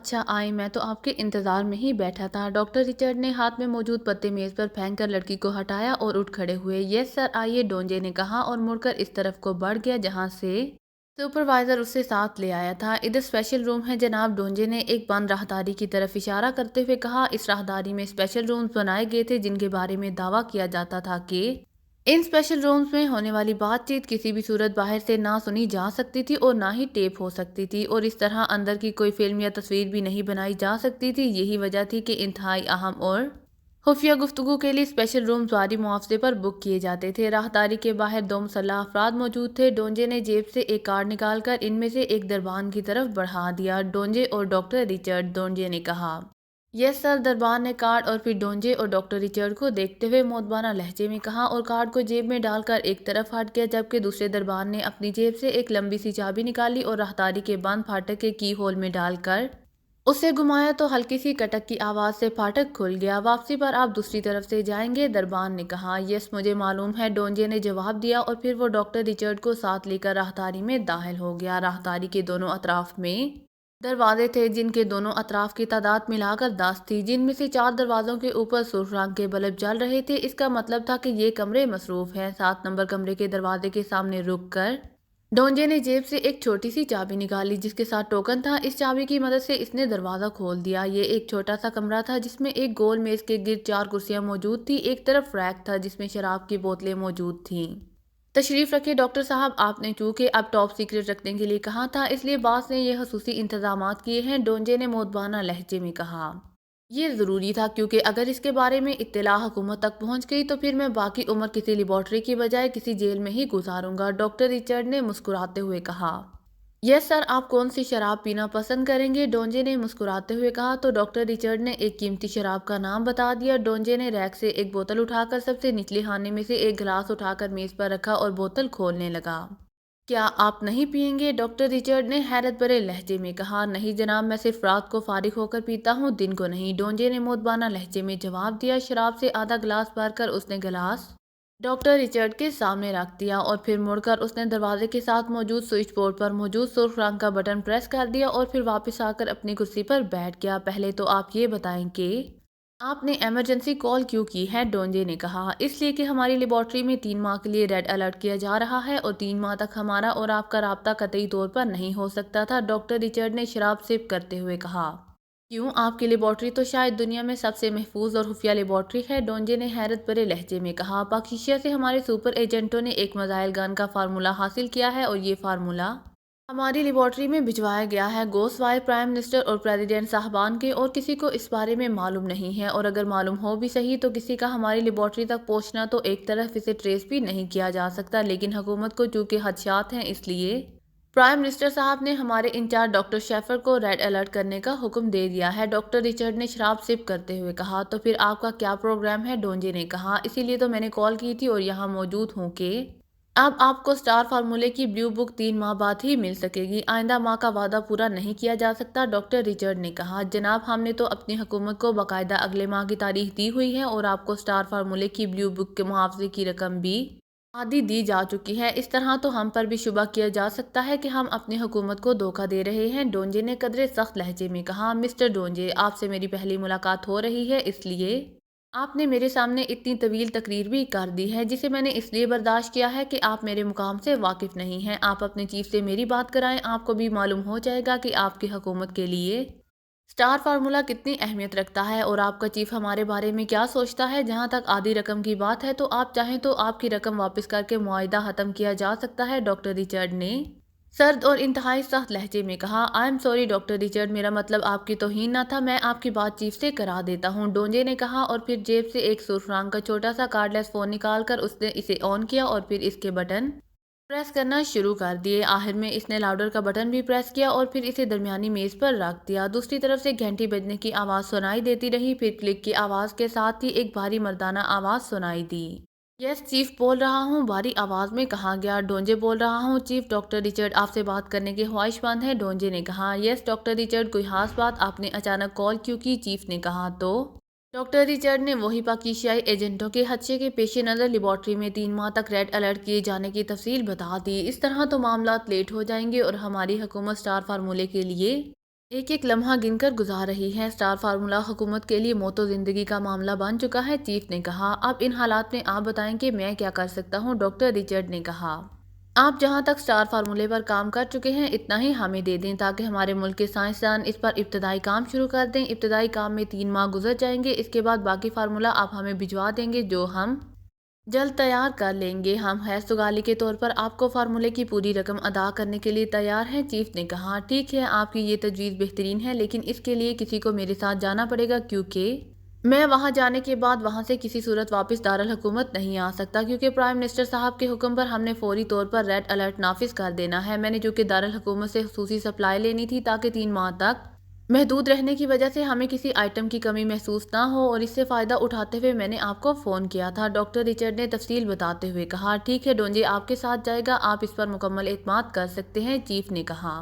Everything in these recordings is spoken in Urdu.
اچھا آئیں، میں تو آپ کے انتظار میں ہی بیٹھا تھا۔ ڈاکٹر رچرڈ نے ہاتھ میں موجود پتے میز پر پھینک کر لڑکی کو ہٹایا اور اٹھ کھڑے ہوئے۔ یس سر آئیے، ڈونجے نے کہا اور مڑ کر اس طرف کو بڑھ گیا جہاں سے سپروائزر اسے ساتھ لے آیا تھا۔ ادھر اسپیشل روم ہے جناب، ڈونجے نے ایک بند راہداری کی طرف اشارہ کرتے ہوئے کہا۔ اس راہداری میں اسپیشل رومز بنائے گئے تھے جن کے بارے میں دعویٰ کیا جاتا تھا کہ ان اسپیشل رومز میں ہونے والی بات چیت کسی بھی صورت باہر سے نہ سنی جا سکتی تھی اور نہ ہی ٹیپ ہو سکتی تھی، اور اس طرح اندر کی کوئی فلم یا تصویر بھی نہیں بنائی جا سکتی تھی۔ یہی وجہ تھی کہ انتہائی اہم اور خفیہ گفتگو کے لیے اسپیشل رومز بھاری معاوضے پر بک کیے جاتے تھے۔ راہداری کے باہر دو مسلح افراد موجود تھے۔ ڈونجے نے جیب سے ایک کارڈ نکال کر ان میں سے ایک دربان کی طرف بڑھا دیا۔ ڈونجے اور ڈاکٹر رچرڈ، ڈونجے نے کہا۔ یس سر، دربان نے کارڈ اور پھر ڈونجے اور ڈاکٹر رچرڈ کو دیکھتے ہوئے مؤدبانہ لہجے میں کہا اور کارڈ کو جیب میں ڈال کر ایک طرف ہٹ گیا، جبکہ دوسرے دربان نے اپنی جیب سے ایک لمبی سی چابی نکالی اور راہداری کے بند پھاٹک کے کی ہول میں ڈال کر اسے گھمایا تو ہلکی سی کٹک کی آواز سے پھاٹک کھل گیا۔ واپسی پر آپ دوسری طرف سے جائیں گے، دربان نے کہا۔ یس مجھے معلوم ہے، ڈونجے نے جواب دیا اور پھر وہ ڈاکٹر رچرڈ کو ساتھ لے کر راہداری میں داخل ہو گیا۔ راہداری کے دونوں اطراف میں دروازے تھے جن کے دونوں اطراف کی تعداد ملا کر 10 تھی، جن میں سے 4 دروازوں کے اوپر سرخ رنگ کے بلب جل رہے تھے۔ اس کا مطلب تھا کہ یہ کمرے مصروف ہیں۔ 7 نمبر کمرے کے دروازے کے سامنے رک کر ڈونجے نے جیب سے ایک چھوٹی سی چابی نکالی جس کے ساتھ ٹوکن تھا۔ اس چابی کی مدد سے اس نے دروازہ کھول دیا۔ یہ ایک چھوٹا سا کمرہ تھا جس میں ایک گول میز کے گرد 4 کرسیاں موجود تھیں۔ ایک طرف ریک تھا جس میں شراب کی بوتلیں موجود تھیں۔ تشریف رکھیں ڈاکٹر صاحب، آپ نے چونکہ اب ٹاپ سیکرٹ رکھنے کے لیے کہا تھا اس لیے باس نے یہ خصوصی انتظامات کیے ہیں، ڈونجے نے مؤدبانہ لہجے میں کہا۔ یہ ضروری تھا کیونکہ اگر اس کے بارے میں اطلاع حکومت تک پہنچ گئی تو پھر میں باقی عمر کسی لیبارٹری کی بجائے کسی جیل میں ہی گزاروں گا، ڈاکٹر رچرڈ نے مسکراتے ہوئے کہا۔ یس سر، آپ کون سی شراب پینا پسند کریں گے، ڈونجے نے مسکراتے ہوئے کہا تو ڈاکٹر رچرڈ نے ایک قیمتی شراب کا نام بتا دیا۔ ڈونجے نے ریک سے ایک بوتل اٹھا کر سب سے نچلے خانے میں سے ایک گلاس اٹھا کر میز پر رکھا اور بوتل کھولنے لگا۔ کیا آپ نہیں پئیں گے، ڈاکٹر رچرڈ نے حیرت بھرے لہجے میں کہا۔ نہیں جناب، میں صرف رات کو فارغ ہو کر پیتا ہوں، دن کو نہیں، ڈونجے نے مؤدبانہ لہجے میں جواب دیا۔ شراب سے آدھا گلاس بھر کر اس نے گلاس ڈاکٹر رچرڈ کے سامنے رکھ دیا اور پھر مڑ کر اس نے دروازے کے ساتھ موجود سوئچ بورڈ پر موجود سرخ رنگ کا بٹن پریس کر دیا اور پھر واپس آ کر اپنی کرسی پر بیٹھ گیا۔ پہلے تو آپ یہ بتائیں کہ آپ نے ایمرجنسی کال کیوں کی ہے، ڈونجے نے کہا۔ اس لیے کہ ہماری لیبارٹری میں 3 ماہ کے لیے ریڈ الرٹ کیا جا رہا ہے اور 3 ماہ تک ہمارا اور آپ کا رابطہ قطعی طور پر نہیں ہو سکتا تھا، ڈاکٹر رچرڈ نے شراب سپ کرتے ہوئے کہا۔ کیوں، آپ کی لیبارٹری تو شاید دنیا میں سب سے محفوظ اور خفیہ لیبارٹری ہے، ڈونجے نے حیرت بھرے لہجے میں کہا۔ پاکیزیہ سے ہمارے سپر ایجنٹوں نے ایک میزائل گن کا فارمولہ حاصل کیا ہے اور یہ فارمولہ ہماری لیبارٹری میں بھجوایا گیا ہے، گو سوائے پرائم منسٹر اور پریزیڈنٹ صاحبان کے، اور کسی کو اس بارے میں معلوم نہیں ہے، اور اگر معلوم ہو بھی صحیح تو کسی کا ہماری لیبارٹری تک پہنچنا تو ایک طرف اسے ٹریس بھی نہیں کیا جا سکتا، لیکن حکومت کو چونکہ خدشات ہیں اس لیے پرائم منسٹر صاحب نے ہمارے انچارج ڈاکٹر شیفر کو ریڈ الرٹ کرنے کا حکم دے دیا ہے، ڈاکٹر رچرڈ نے شراب سپ کرتے ہوئے کہا۔ تو پھر آپ کا کیا پروگرام ہے، ڈونجے نے کہا۔ اسی لیے تو میں نے کال کی تھی اور یہاں موجود ہوں کہ اب آپ کو اسٹار فارمولے کی بلیو بک 3 ماہ بعد ہی مل سکے گی، آئندہ ماہ کا وعدہ پورا نہیں کیا جا سکتا، ڈاکٹر رچرڈ نے کہا۔ جناب، ہم نے تو اپنی حکومت کو باقاعدہ اگلے ماہ کی تاریخ دی ہوئی ہے اور آپ کو اسٹار فارمولے کی بلیو بک کے معاوضے کی رقم بھی آدھی دی جا چکی ہے، اس طرح تو ہم پر بھی شبہ کیا جا سکتا ہے کہ ہم اپنی حکومت کو دھوکہ دے رہے ہیں، ڈونجے نے قدرے سخت لہجے میں کہا۔ مسٹر ڈونجے، آپ سے میری پہلی ملاقات ہو رہی ہے، اس لیے آپ نے میرے سامنے اتنی طویل تقریر بھی کر دی ہے جسے میں نے اس لیے برداشت کیا ہے کہ آپ میرے مقام سے واقف نہیں ہیں، آپ اپنے چیف سے میری بات کرائیں، آپ کو بھی معلوم ہو جائے گا کہ آپ کی حکومت کے لیے اسٹار فارمولہ کتنی اہمیت رکھتا ہے اور آپ کا چیف ہمارے بارے میں کیا سوچتا ہے۔ جہاں تک آدھی رقم کی بات ہے تو آپ چاہیں تو آپ کی رقم واپس کر کے معاہدہ ختم کیا جا سکتا ہے، ڈاکٹر رچرڈ نے سرد اور انتہائی سخت لہجے میں کہا۔ I am sorry doctor Richard, میرا مطلب آپ کی توہین نہ تھا، میں آپ کی بات چیف سے کرا دیتا ہوں، ڈونجے نے کہا اور پھر جیب سے ایک سرخ رنگ کا چھوٹا سا کارڈ لیس فون نکال کر اس نے اسے آن کیا اور پھر اس کے بٹن پریس کرنا شروع کر دیے۔ آخر میں اس نے لاؤڈر کا بٹن بھی پریس کیا اور پھر اسے درمیانی میز پر رکھ دیا۔ دوسری طرف سے گھنٹی بجنے کی آواز سنائی دیتی رہی، پھر کلک کی آواز کے ساتھ ہی ایک بھاری مردانہ آواز سنائی دی۔ یس چیف بول رہا ہوں، بھاری آواز میں کہا گیا۔ ڈونجے بول رہا ہوں چیف، ڈاکٹر رچرڈ آپ سے بات کرنے کے خواہش مند ہے، ڈونجے نے کہا۔ یس ڈاکٹر رچرڈ، کوئی خاص بات، آپ نے اچانک کال کیوں کی، چیف نے کہا۔ تو ڈاکٹر رچرڈ نے وہی پاکیزیائی ایجنٹوں کے خدشے کے پیش نظر لیبارٹری میں 3 ماہ تک ریڈ الرٹ کیے جانے کی تفصیل بتا دی۔ اس طرح تو معاملات لیٹ ہو جائیں گے اور ہماری حکومت اسٹار فارمولے کے لیے ایک ایک لمحہ گن کر گزار رہی ہے۔ اسٹار فارمولا حکومت کے لیے موت و زندگی کا معاملہ بن چکا ہے، چیف نے کہا۔ اب ان حالات میں آپ بتائیں کہ میں کیا کر سکتا ہوں، ڈاکٹر رچرڈ نے کہا۔ آپ جہاں تک اسٹار فارمولے پر کام کر چکے ہیں اتنا ہی ہمیں دے دیں تاکہ ہمارے ملک کے سائنسدان اس پر ابتدائی کام شروع کر دیں۔ ابتدائی کام میں 3 ماہ گزر جائیں گے، اس کے بعد باقی فارمولا آپ ہمیں بھجوا دیں گے جو ہم جلد تیار کر لیں گے۔ ہم حیث سگالی کے طور پر آپ کو فارمولے کی پوری رقم ادا کرنے کے لیے تیار ہیں، چیف نے کہا۔ ٹھیک ہے، آپ کی یہ تجویز بہترین ہے، لیکن اس کے لیے کسی کو میرے ساتھ جانا پڑے گا کیونکہ میں وہاں جانے کے بعد وہاں سے کسی صورت واپس دارالحکومت نہیں آ سکتا، کیونکہ پرائم منسٹر صاحب کے حکم پر ہم نے فوری طور پر ریڈ الرٹ نافذ کر دینا ہے۔ میں نے جو کہ دارالحکومت سے خصوصی سپلائی لینی تھی تاکہ 3 ماہ تک محدود رہنے کی وجہ سے ہمیں کسی آئٹم کی کمی محسوس نہ ہو، اور اس سے فائدہ اٹھاتے ہوئے میں نے آپ کو فون کیا تھا، ڈاکٹر رچرڈ نے تفصیل بتاتے ہوئے کہا۔ ٹھیک ہے، ڈونجے آپ کے ساتھ جائے گا، آپ اس پر مکمل اعتماد کر سکتے ہیں، چیف نے کہا۔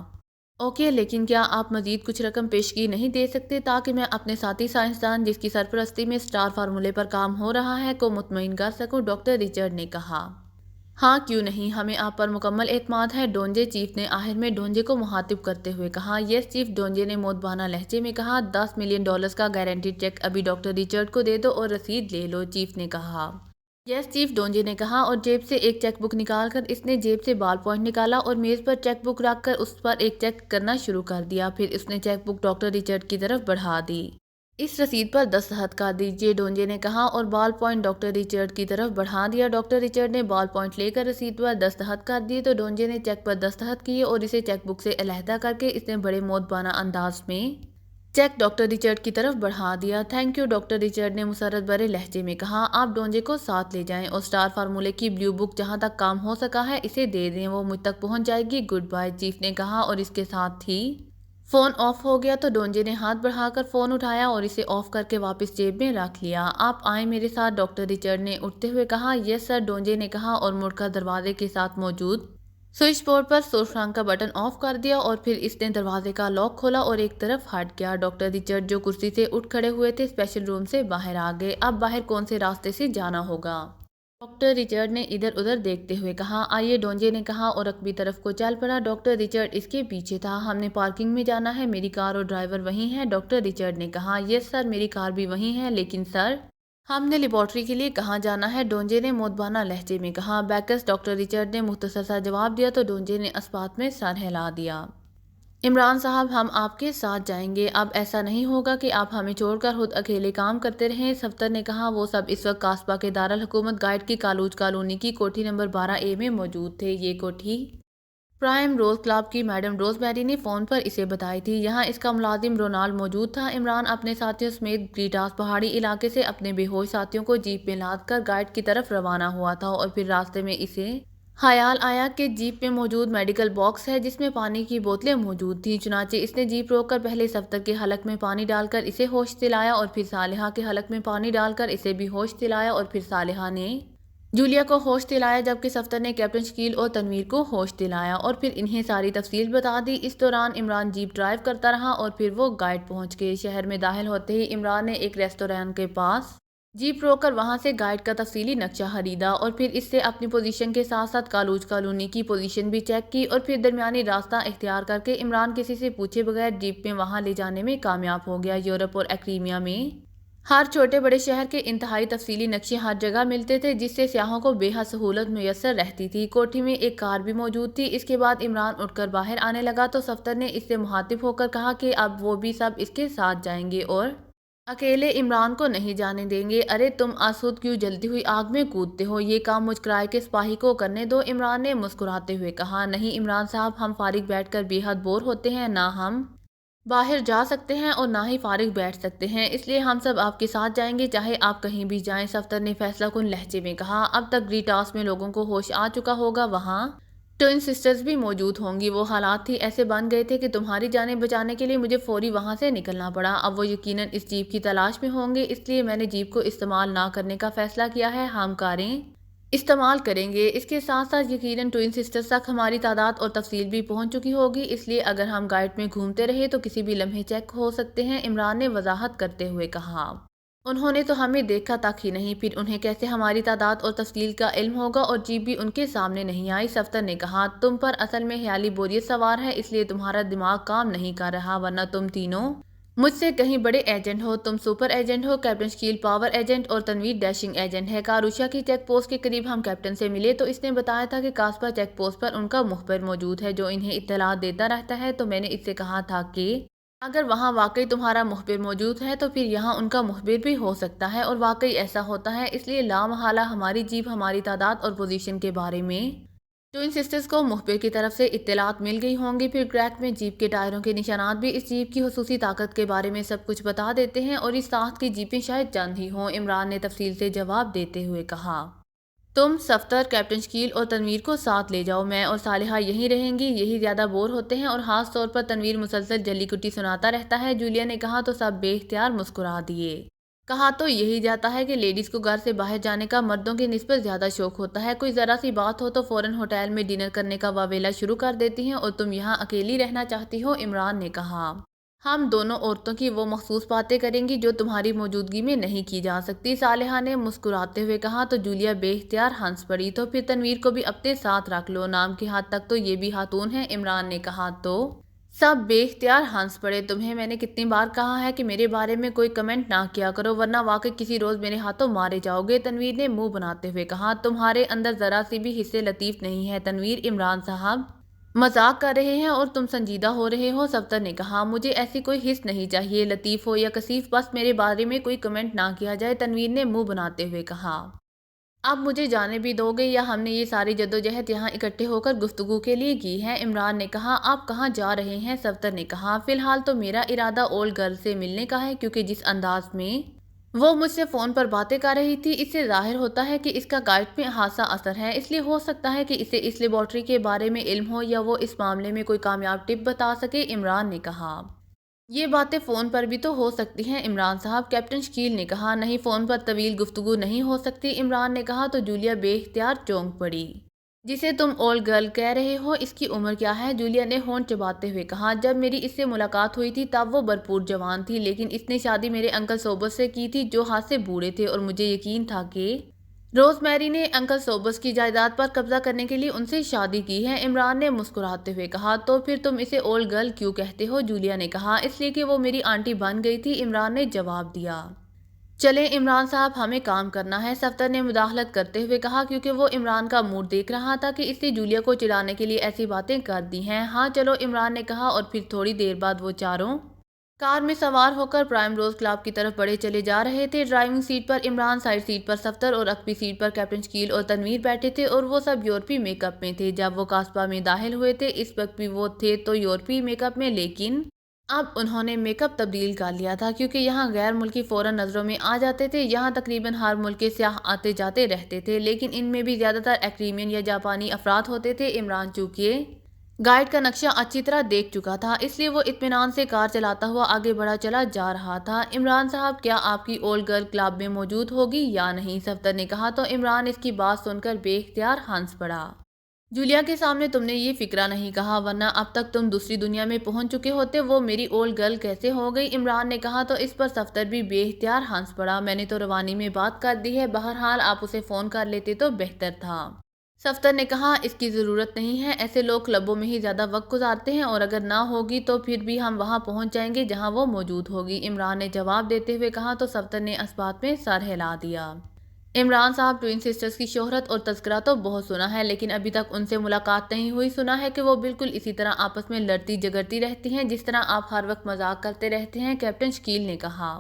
اوکے، لیکن کیا آپ مزید کچھ رقم پیشگی نہیں دے سکتے تاکہ میں اپنے ساتھی سائنسدان جس کی سرپرستی میں اسٹار فارمولے پر کام ہو رہا ہے کو مطمئن کر سکوں، ڈاکٹر رچرڈ نے کہا۔ ہاں کیوں نہیں، ہمیں آپ پر مکمل اعتماد ہے ڈونجے، چیف نے آخر میں ڈونجے کو مخاطب کرتے ہوئے کہا۔ یس چیف، ڈونجے نے مودبانہ لہجے میں کہا۔ $10 ملین کا گارنٹیڈ چیک ابھی ڈاکٹر رچرڈ کو دے دو اور رسید لے لو، چیف نے کہا۔ یس چیف، ڈونجے نے کہا، اور جیب سے ایک چیک بک نکال کر اس نے جیب سے بال پوائنٹ نکالا اور میز پر چیک بک رکھ کر اس پر ایک چیک کرنا شروع کر دیا، پھر اس نے چیک بک ڈاکٹر رچرڈ کی طرف بڑھا دی۔ اس رسید پر دستخط کر دیجیے، ڈونجے نے کہا، اور بال پوائنٹ ڈاکٹر رچرڈ کی طرف بڑھا دیا۔ ڈاکٹر رچرڈ نے بال پوائنٹ لے کر رسید پر دستخط کر دیے تو ڈونجے نے چیک پر دستخط کیے اور اسے چیک بک سے علیحدہ کر کے اس نے بڑے مودبانہ انداز میں چیک ڈاکٹر رچرڈ کی طرف بڑھا دیا۔ تھینک یو، ڈاکٹر رچرڈ نے مسرت بھرے لہجے میں کہا۔ آپ ڈونجے کو ساتھ لے جائیں اور اسٹار فارمولے کی بلیو بک جہاں تک کام ہو سکا ہے اسے دے دیں، وہ مجھ تک پہنچ جائے گی، گڈ بائے، چیف نے کہا، اور اس کے ساتھ ہی فون آف ہو گیا تو ڈونجے نے ہاتھ بڑھا کر فون اٹھایا اور اسے آف کر کے واپس جیب میں رکھ لیا۔ آپ آئیں میرے ساتھ، ڈاکٹر رچرڈ نے اٹھتے ہوئے کہا۔ یس سر، ڈونجے نے کہا اور مڑ کر دروازے کے ساتھ موجود سوئچ بورڈ پر سرخ رنگ کا بٹن آف کر دیا اور پھر اس نے دروازے کا لاک کھولا اور ایک طرف ہٹ گیا۔ ڈاکٹر رچرڈ جو کرسی سے اٹھ کھڑے ہوئے تھے اسپیشل روم سے باہر آ گئے۔ اب باہر کون سے راستے سے جانا ہوگا؟ ڈاکٹر رچرڈ نے ادھر ادھر دیکھتے ہوئے کہا۔ آئیے، ڈونجے نے کہا اور رقبی طرف کو چل پڑا۔ ڈاکٹر رچرڈ اس کے پیچھے تھا۔ ہم نے پارکنگ میں جانا ہے، میری کار اور ڈرائیور وہیں ہے، ڈاکٹر رچرڈ نے کہا۔ یس سر، میری کار بھی وہیں ہے، لیکن سر ہم نے لیبارٹری کے لیے کہاں جانا ہے، ڈونجے نے مودبانہ لہجے میں کہا۔ بیکس، ڈاکٹر رچرڈ نے مختصر سا جواب دیا تو ڈونجے نے اسپات میں سر ہلا دیا۔ عمران صاحب، ہم آپ کے ساتھ جائیں گے، اب ایسا نہیں ہوگا کہ آپ ہمیں چھوڑ کر خود اکیلے کام کرتے رہیں، صفدر نے کہا۔ وہ سب اس وقت قاصبہ کے دارالحکومت گائیڈ کی کالوج کالونی کی کوٹھی نمبر 12A میں موجود تھے۔ یہ کوٹھی پرائم روز کلب کی میڈم روز میری نے فون پر اسے بتائی تھی۔ یہاں اس کا ملازم رونالڈ موجود تھا۔ عمران اپنے ساتھیوں سمیت گریٹاس پہاڑی علاقے سے اپنے بے ہوش ساتھیوں کو جیپ میں لاد کر گائیڈ کی طرف روانہ ہوا تھا، اور پھر راستے میں اسے خیال آیا کہ جیپ میں موجود میڈیکل باکس ہے جس میں پانی کی بوتلیں موجود تھیں، چنانچہ اس نے جیپ روک کر پہلے صفدر کے حلق میں پانی ڈال کر اسے ہوش دلایا اور پھر صالحہ کے حلق میں پانی ڈال کر اسے بھی ہوش دلایا، اور پھر صالحہ نے جولیا کو ہوش دلایا، جبکہ صفدر نے کیپٹن شکیل اور تنویر کو ہوش دلایا، اور پھر انہیں ساری تفصیل بتا دی۔ اس دوران عمران جیپ ڈرائیو کرتا رہا اور پھر وہ گائیڈ پہنچ گئے۔ شہر میں داخل ہوتے ہی عمران نے ایک ریستوران کے پاس جیپ روک کر وہاں سے گائیڈ کا تفصیلی نقشہ خریدا اور پھر اس سے اپنی پوزیشن کے ساتھ ساتھ کالوج کالونی کی پوزیشن بھی چیک کی، اور پھر درمیانی راستہ اختیار کر کے عمران کسی سے پوچھے بغیر جیپ میں وہاں لے جانے میں کامیاب ہو گیا۔ یورپ اور ایکریمیا میں ہر چھوٹے بڑے شہر کے انتہائی تفصیلی نقشے ہر جگہ ملتے تھے، جس سے سیاحوں کو بے حد سہولت میسر رہتی تھی۔ کوٹھی میں ایک کار بھی موجود تھی۔ اس کے بعد عمران اٹھ کر باہر آنے لگا تو صفدر نے اس سے مخاطب ہو کر کہا کہ اب وہ بھی سب اس کے ساتھ جائیں گے اور اکیلے عمران کو نہیں جانے دیں گے۔ ارے تم ازخود کیوں جلتی ہوئی آگ میں کودتے ہو، یہ کام مجھ کرائے کے سپاہی کو کرنے دو، عمران نے مسکراتے ہوئے کہا۔ نہیں عمران صاحب، ہم فارغ بیٹھ کر بے حد بور ہوتے ہیں، نہ ہم باہر جا سکتے ہیں اور نہ ہی فارغ بیٹھ سکتے ہیں، اس لیے ہم سب آپ کے ساتھ جائیں گے چاہے آپ کہیں بھی جائیں، صفدر نے فیصلہ کن لہجے میں کہا۔ اب تک گریٹاس میں لوگوں کو ہوش آ چکا ہوگا، وہاں ٹوئن سسٹرز بھی موجود ہوں گی۔ وہ حالات ہی ایسے بن گئے تھے کہ تمہاری جانیں بچانے کے لیے مجھے فوری وہاں سے نکلنا پڑا۔ اب وہ یقیناً اس جیپ کی تلاش میں ہوں گے، اس لیے میں نے جیپ کو استعمال نہ کرنے کا فیصلہ کیا ہے، ہم کاریں استعمال کریں گے۔ اس کے ساتھ ساتھ یقیناً ٹوئن سسٹرز تک ہماری تعداد اور تفصیل بھی پہنچ چکی ہوگی، اس لیے اگر ہم گائیڈ میں گھومتے رہے تو کسی بھی لمحے چیک ہو سکتے ہیں، عمران نے وضاحت کرتے ہوئے کہا۔ انہوں نے تو ہمیں دیکھا تک ہی نہیں، پھر انہیں کیسے ہماری تعداد اور تفصیل کا علم ہوگا، اور جیپ بھی ان کے سامنے نہیں آئی۔ صفدر نے کہا، تم پر اصل میں خیالی بوریت سوار ہے، اس لیے تمہارا دماغ کام نہیں کر رہا، ورنہ تم تینوں مجھ سے کہیں بڑے ایجنٹ ہو۔ تم super agent who, captain Shakeel power agent اور تنویر ڈیشنگ ایجنٹ ہے۔ کاروشا کی چیک پوسٹ کے قریب ہم کیپٹن سے ملے تو اس نے بتایا تھا کہ قاصبہ چیک پوسٹ پر ان کا مخبر موجود ہے جو انہیں اطلاعات دیتا رہتا ہے، تو میں نے اس سے کہا تھا کہ اگر وہاں واقعی تمہارا مخبر موجود ہے تو پھر یہاں ان کا مخبر بھی ہو سکتا ہے، اور واقعی ایسا ہوتا ہے، اس لیے لامحالہ ہماری جیپ، ہماری تعداد اور پوزیشن کے بارے میں ٹوئن سسٹرز کو مخبر کی طرف سے اطلاعات مل گئی ہوں گی۔ پھر ٹریک میں جیپ کے ٹائروں کے نشانات بھی اس جیپ کی خصوصی طاقت کے بارے میں سب کچھ بتا دیتے ہیں، اور اس ساخت کی جیپیں شاید چند ہی ہوں، عمران نے تفصیل سے جواب دیتے ہوئے کہا۔ تم صفدر، کیپٹن شکیل اور تنویر کو ساتھ لے جاؤ، میں اور صالحہ یہیں رہیں گی، یہی زیادہ بور ہوتے ہیں، اور خاص طور پر تنویر مسلسل جلی کٹی سناتا رہتا ہے، جولیا نے کہا، تو سب بے اختیار مسکرا دیے۔ کہا تو یہی جاتا ہے کہ لیڈیز کو گھر سے باہر جانے کا مردوں کی نسبت زیادہ شوق ہوتا ہے، کوئی ذرا سی بات ہو تو فوراً ہوٹل میں ڈنر کرنے کا واویلا شروع کر دیتی ہیں، اور تم یہاں اکیلی رہنا چاہتی ہو، عمران نے کہا۔ ہم دونوں عورتوں کی وہ مخصوص باتیں کریں گی جو تمہاری موجودگی میں نہیں کی جا سکتی، صالحہ نے مسکراتے ہوئے کہا، تو جولیا بے اختیار ہنس پڑی، تو پھر تنویر کو بھی اپنے ساتھ رکھ لو، نام کی حد تک تو یہ بھی خاتون ہے، عمران نے کہا، تو سب بے اختیار ہنس پڑے۔ تمہیں میں نے کتنی بار کہا ہے کہ میرے بارے میں کوئی کمنٹ نہ کیا کرو، ورنہ واقعی کسی روز میرے ہاتھوں مارے جاؤ گے، تنویر نے منہ بناتے ہوئے کہا۔ تمہارے اندر ذرا سی بھی حصے لطیف نہیں ہے تنویر، عمران صاحب مذاق کر رہے ہیں اور تم سنجیدہ ہو رہے ہو، صفدر نے کہا۔ مجھے ایسی کوئی حس نہیں چاہیے، لطیف ہو یا کثیف، بس میرے بارے میں کوئی کمنٹ نہ کیا جائے، تنویر نے منہ بناتے ہوئے کہا۔ اب مجھے جانے بھی دو گے، یا ہم نے یہ ساری جدوجہد یہاں اکٹھے ہو کر گفتگو کے لیے کی ہے، عمران نے کہا۔ آپ کہاں جا رہے ہیں، صفدر نے کہا۔ فی الحال تو میرا ارادہ اولڈ گرل سے ملنے کا ہے، کیونکہ جس انداز میں وہ مجھ سے فون پر باتیں کر رہی تھی، اس سے ظاہر ہوتا ہے کہ اس کا گائیڈ میں خاصا اثر ہے، اس لیے ہو سکتا ہے کہ اسے اس لیبارٹری کے بارے میں علم ہو یا وہ اس معاملے میں کوئی کامیاب ٹپ بتا سکے، عمران نے کہا۔ یہ باتیں فون پر بھی تو ہو سکتی ہیں عمران صاحب، کیپٹن شکیل نے کہا۔ نہیں، فون پر طویل گفتگو نہیں ہو سکتی، عمران نے کہا، تو جولیا بے اختیار چونک پڑی۔ جسے تم اولڈ گرل کہہ رہے ہو، اس کی عمر کیا ہے، جولیا نے ہونٹ چباتے ہوئے کہا۔ جب میری اس سے ملاقات ہوئی تھی تب وہ بھرپور جوان تھی، لیکن اس نے شادی میرے انکل سوبرس سے کی تھی جو حد سے بوڑھے تھے، اور مجھے یقین تھا کہ روز میری نے انکل سوبرس کی جائیداد پر قبضہ کرنے کے لیے ان سے شادی کی ہے، عمران نے مسکراتے ہوئے کہا۔ تو پھر تم اسے اولڈ گرل کیوں کہتے ہو، جولیا نے کہا۔ اس لیے کہ وہ میری آنٹی بن گئی تھی، عمران نے جواب دیا۔ چلیں عمران صاحب، ہمیں کام کرنا ہے، صفدر نے مداخلت کرتے ہوئے کہا، کیونکہ وہ عمران کا موڈ دیکھ رہا تھا کہ اس نے جولیا کو چڑھانے کے لیے ایسی باتیں کر دی ہیں۔ ہاں چلو، عمران نے کہا، اور پھر تھوڑی دیر بعد وہ چاروں کار میں سوار ہو کر پرائم روز کلب کی طرف بڑھے چلے جا رہے تھے۔ ڈرائیونگ سیٹ پر عمران، سائیڈ سیٹ پر صفدر اور عقبی سیٹ پر کیپٹن شکیل اور تنویر بیٹھے تھے، اور وہ سب یورپی میک اپ میں تھے۔ جب وہ قاصبہ میں داخل ہوئے تھے اس وقت بھی وہ تھے تو یورپی میک اپ میں، لیکن اب انہوں نے میک اپ تبدیل کر لیا تھا، کیونکہ یہاں غیر ملکی فوراً نظروں میں آ جاتے تھے۔ یہاں تقریباً ہر ملک کے سیاح آتے جاتے رہتے تھے، لیکن ان میں بھی زیادہ تر ایکریمین یا جاپانی افراد ہوتے تھے۔ عمران چونکہ گائیڈ کا نقشہ اچھی طرح دیکھ چکا تھا، اس لیے وہ اطمینان سے کار چلاتا ہوا آگے بڑھا چلا جا رہا تھا۔ عمران صاحب، کیا آپ کی اولڈ گرل کلب میں موجود ہوگی یا نہیں، صفدر نے کہا، تو عمران اس کی بات سن کر بے اختیار ہنس پڑا۔ جولیا کے سامنے تم نے یہ فقرہ نہیں کہا، ورنہ اب تک تم دوسری دنیا میں پہنچ چکے ہوتے، وہ میری اولڈ گرل کیسے ہو گئی، عمران نے کہا، تو اس پر صفدر بھی بے اختیار ہنس پڑا۔ میں نے تو روانی میں بات کر دی ہے، بہرحال آپ اسے فون کر لیتے تو بہتر تھا، صفدر نے کہا۔ اس کی ضرورت نہیں ہے، ایسے لوگ کلبوں میں ہی زیادہ وقت گزارتے ہیں، اور اگر نہ ہوگی تو پھر بھی ہم وہاں پہنچ جائیں گے جہاں وہ موجود ہوگی، عمران نے جواب دیتے ہوئے کہا، تو صفدر نے اس بات میں سر ہلا دیا۔ عمران صاحب، ٹوئن سسٹرز کی شہرت اور تذکرہ تو بہت سنا ہے، لیکن ابھی تک ان سے ملاقات نہیں ہوئی۔ سنا ہے کہ وہ بالکل اسی طرح آپس میں لڑتی جھگڑتی رہتی ہیں جس طرح آپ ہر وقت مذاق کرتے رہتے ہیں، کیپٹن شکیل نے کہا۔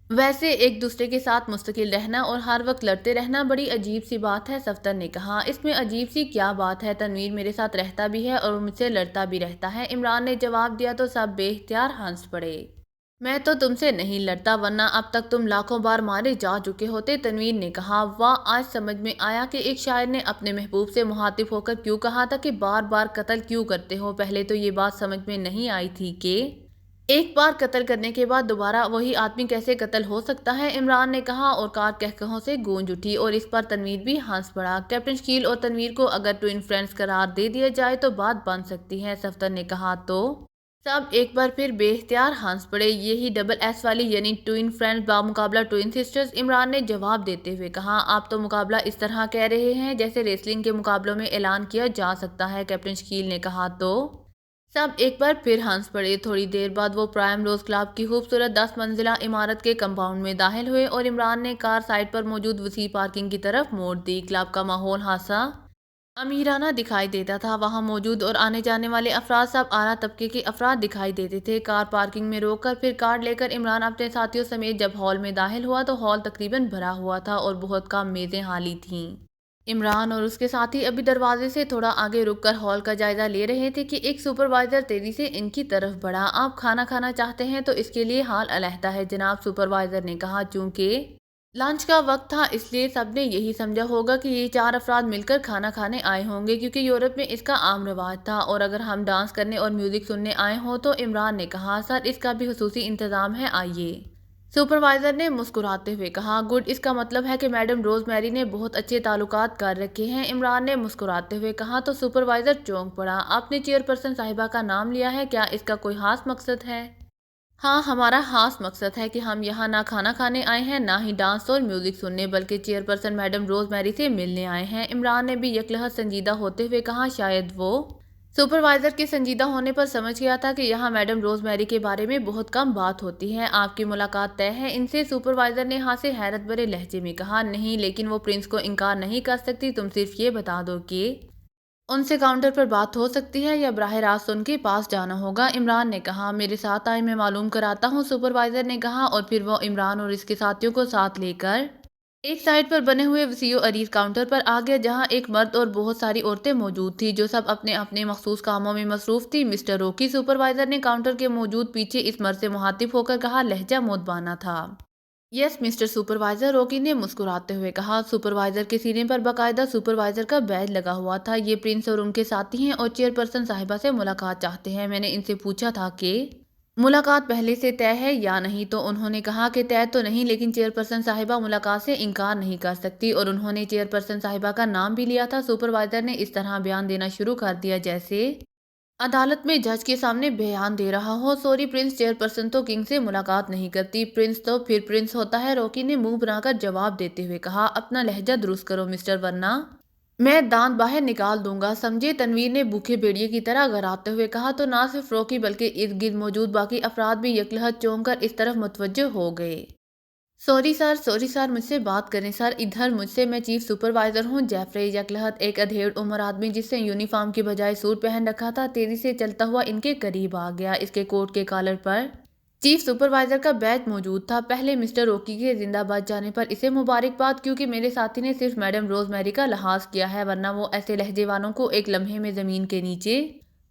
ویسے ایک دوسرے کے ساتھ مستقل رہنا اور ہر وقت لڑتے رہنا بڑی عجیب سی بات ہے، صفدر نے کہا۔ اس میں عجیب سی کیا بات ہے، تنویر میرے ساتھ رہتا بھی ہے اور مجھ سے لڑتا بھی رہتا ہے، عمران نے جواب دیا، تو سب بے اختیار ہنس پڑے۔ میں تو تم سے نہیں لڑتا، ورنہ اب تک تم لاکھوں بار مارے جا چکے ہوتے، تنویر نے کہا۔ واہ، آج سمجھ میں آیا کہ ایک شاعر نے اپنے محبوب سے مخاطب ہو کر کیوں کہا تھا کہ بار بار قتل کیوں کرتے ہو، پہلے تو یہ بات سمجھ میں نہیں آئی تھی کہ ایک بار قتل کرنے کے بعد دوبارہ وہی آدمی کیسے قتل ہو سکتا ہے، عمران نے کہا، اور کار کہکہوں سے گونج اٹھی، اور اس پر تنویر بھی ہنس پڑا۔ کیپٹن شکیل اور تنویر کو اگر ٹوئن فرینڈز قرار دے دیا جائے تو بات بن سکتی ہے، صفدر نے کہا، تو سب ایک بار پھر بے اختیار ہنس پڑے۔ یہی ڈبل ایس والی یعنی ٹوئن فرینڈز بامقابلہ ٹوئن سسٹرز، عمران نے جواب دیتے ہوئے کہا، آپ تو مقابلہ اس طرح کہہ رہے ہیں جیسے ریسلنگ کے مقابلوں میں اعلان کیا جا سکتا ہے۔ کیپٹن شکیل نے کہا تو سب ایک بار پھر ہنس پڑے۔ تھوڑی دیر بعد وہ پرائم روز کلب کی خوبصورت 10 منزلہ عمارت کے کمپاؤنڈ میں داخل ہوئے اور عمران نے کار سائٹ پر موجود وسیع پارکنگ کی طرف موڑ دی۔ کلب کا ماحول خاصا امیرانہ دکھائی دیتا تھا۔ وہاں موجود اور آنے جانے والے افراد سب اعلیٰ طبقے کے افراد دکھائی دیتے تھے۔ کار پارکنگ میں روک کر پھر کارڈ لے کر عمران اپنے ساتھیوں سمیت جب ہال میں داخل ہوا تو ہال تقریباً بھرا ہوا تھا اور بہت کم میزیں خالی تھیں۔ عمران اور اس کے ساتھی ابھی دروازے سے تھوڑا آگے رک کر ہال کا جائزہ لے رہے تھے کہ ایک سپروائزر تیزی سے ان کی طرف بڑھا۔ آپ کھانا کھانا چاہتے ہیں تو اس کے لیے ہال علیحدہ ہے جناب، سپروائزر نے کہا۔ چونکہ لنچ کا وقت تھا اس لیے سب نے یہی سمجھا ہوگا کہ یہ 4 افراد مل کر کھانا کھانے آئے ہوں گے، کیونکہ یورپ میں اس کا عام رواج تھا۔ اور اگر ہم ڈانس کرنے اور میوزک سننے آئے ہوں تو عمران نے کہا، سر اس کا بھی خصوصی انتظام ہے، آئیے۔ سپروائزر نے مسکراتے ہوئے کہا، گڈ، اس کا مطلب ہے کہ میڈم روز میری نے بہت اچھے تعلقات کر رکھے ہیں۔ عمران نے مسکراتے ہوئے کہا تو سپروائزر چونک پڑا۔ آپ نے چیئر پرسن صاحبہ کا نام لیا ہے، کیا اس کا کوئی خاص مقصد ہے؟ ہاں، ہمارا خاص مقصد ہے کہ ہم یہاں نہ کھانا کھانے آئے ہیں نہ ہی ڈانس اور میوزک سننے، بلکہ چیئر پرسن میڈم روز میری سے ملنے آئے ہیں۔ عمران نے بھی یکلحظ سنجیدہ ہوتے ہوئے کہا، شاید وہ سپروائزر کے سنجیدہ ہونے پر سمجھ گیا تھا کہ یہاں میڈم روز میری کے بارے میں بہت کم بات ہوتی ہے۔ آپ کی ملاقات طے ہے ان سے؟ سپروائزر نے ہاں سے حیرت بھرے لہجے میں کہا، نہیں، لیکن وہ پرنس کو انکار نہیں کر سکتی۔ تم صرف یہ بتا دو کہ ان سے کاؤنٹر پر بات ہو سکتی ہے یا براہ راست ان کے پاس جانا ہوگا؟ عمران نے کہا، میرے ساتھ آئے، میں معلوم کراتا ہوں، سپروائزر نے کہا، اور پھر وہ عمران اور اس کے ساتھیوں کو ساتھ لے کر ایک سائڈ پر بنے ہوئے وسیع و عریض کاؤنٹر پر آ گیا جہاں ایک مرد اور بہت ساری عورتیں موجود تھیں جو سب اپنے اپنے مخصوص کاموں میں مصروف تھی۔ مسٹر روکی، سپروائزر نے کاؤنٹر کے موجود پیچھے اس مرد سے مخاطب ہو کر کہا، لہجہ مؤدبانہ تھا۔ یس مسٹر سپروائزر، روکی نے مسکراتے ہوئے کہا۔ سپروائزر کے سینے پر باقاعدہ سپروائزر کا بیج لگا ہوا تھا۔ یہ پرنس اور ان کے ساتھی ہیں اور چیئر پرسن صاحبہ سے ملاقات چاہتے ہیں۔ میں نے ان سے پوچھا تھا کہ ملاقات پہلے سے طے ہے یا نہیں تو انہوں نے کہا کہ طے تو نہیں، لیکن چیئر پرسن صاحبہ ملاقات سے انکار نہیں کر سکتی، اور انہوں نے چیئر پرسن صاحبہ کا نام بھی لیا تھا۔ سپروائزر نے اس طرح بیان دینا شروع کر دیا جیسے عدالت میں جج کے سامنے بیان دے رہا ہو، سوری پرنس، چیئر پرسن تو کنگ سے ملاقات نہیں کرتی، پرنس تو پھر پرنس ہوتا ہے۔ روکی نے منہ بنا کر جواب دیتے ہوئے کہا، اپنا لہجہ درست کرو مسٹر، ورنہ میں دانت باہر نکال دوں گا، سمجھے؟ تنویر نے بھوکے بھیڑیے کی طرح گھراتے ہوئے کہا۔ تو نہ صرف روکی بلکہ ارد گرد موجود باقی افراد بھی یکلحظ چونک کر اس طرف متوجہ ہو گئے۔ سوری سر، مجھ سے بات کریں سر، ادھر مجھ سے، میں چیف سپروائزر ہوں جیفری۔ یکلحظ ایک ادھیڑ عمر آدمی جس نے یونیفارم کی بجائے سوٹ پہن رکھا تھا تیزی سے چلتا ہوا ان کے قریب آ گیا۔ اس کے کوٹ کے کالر پر چیف سپروائزر کا بیج موجود تھا۔ پہلے مسٹر روکی کے زندہ بچ جانے پر اسے مبارکباد، کیونکہ میرے ساتھی نے صرف میڈم روز میری کا لحاظ کیا ہے، ورنہ وہ ایسے لہجے والوں کو ایک لمحے میں زمین کے نیچے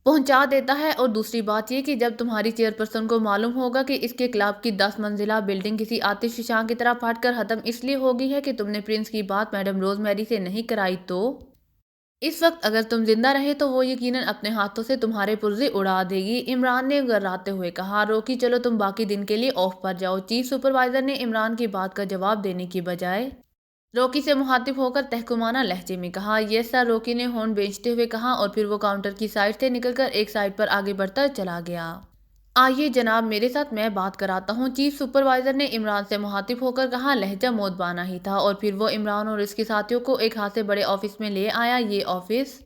پہنچا دیتا ہے۔ اور دوسری بات یہ کہ جب تمہاری چیئر پرسن کو معلوم ہوگا کہ اس کے کلب کی 10 منزلہ بلڈنگ کسی آتش فشاں کی طرح پھٹ کر ختم اس لیے ہو گئی ہے کہ تم نے پرنس کی بات میڈم روز میری سے نہیں کرائی، تو اس وقت اگر تم زندہ رہے تو وہ یقیناً اپنے ہاتھوں سے تمہارے پرزے اڑا دے گی۔ عمران نے گھراتے ہوئے کہا، روکی چلو تم باقی دن کے لیے آف پر جاؤ۔ چیف سپروائزر نے عمران کی بات کا جواب دینے کی بجائے روکی سے مخاطب ہو کر تحکمانہ لہجے میں کہا، یس سر، روکی نے ہونٹ بھینچتے ہوئے کہا، اور پھر وہ کاؤنٹر کی سائڈ سے نکل کر ایک سائڈ پر آگے بڑھتا چلا گیا۔ آئیے جناب میرے ساتھ، میں بات کراتا ہوں، چیف سپروائزر نے عمران سے مخاطب ہو کر کہا۔ لہجہ مؤدبانہ ہی تھا، اور پھر وہ عمران اور اس کے ساتھیوں کو ایک خاصے بڑے آفس میں لے آیا۔ یہ آفس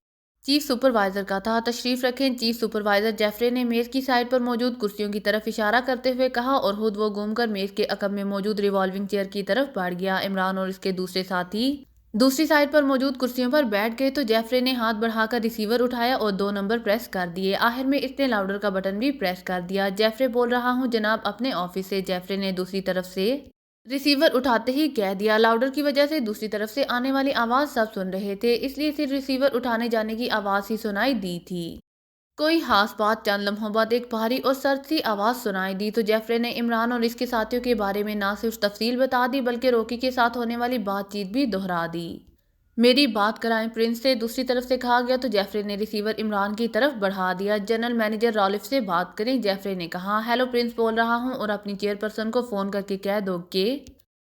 چیف سپروائزر کا تھا۔ تشریف رکھیں چیف سپروائزر، جیفری نے میز کی سائڈ پر موجود کرسیوں کی طرف اشارہ کرتے ہوئے کہا، اور خود وہ گھوم کر میز کے عقب میں موجود ریوالونگ چیئر کی طرف بڑھ گیا۔ عمران اور اس کے دوسرے ساتھی دوسری سائڈ پر موجود کرسیوں پر بیٹھ گئے تو جیفری نے ہاتھ بڑھا کر ریسیور اٹھایا اور 2 نمبر پریس کر دیے۔ آخر میں اس نے لاؤڈر کا بٹن بھی پریس کر دیا۔ جیفری بول رہا ہوں جناب، اپنے آفس سے، جیفری نے دوسری طرف سے ریسیور اٹھاتے ہی کہہ دیا۔ لاؤڈر کی وجہ سے دوسری طرف سے آنے والی آواز سب سن رہے تھے، اس لیے صرف ریسیور اٹھانے جانے کی آواز ہی سنائی دی تھی۔ کوئی خاص بات؟ چند لمحوں بعد ایک بھاری اور سرد سی آواز سنائی دی تو جیفری نے عمران اور اس کے ساتھیوں کے بارے میں نہ صرف تفصیل بتا دی بلکہ روکی کے ساتھ ہونے والی بات چیت بھی دہرا دی۔ میری بات کرائیں پرنس سے، دوسری طرف سے کہا گیا تو جیفری نے ریسیور عمران کی طرف بڑھا دیا۔ جنرل مینیجر رالف سے بات کریں، جیفری نے کہا۔ ہیلو، پرنس بول رہا ہوں، اور اپنی چیئر پرسن کو فون کر کے کہہ دو کہ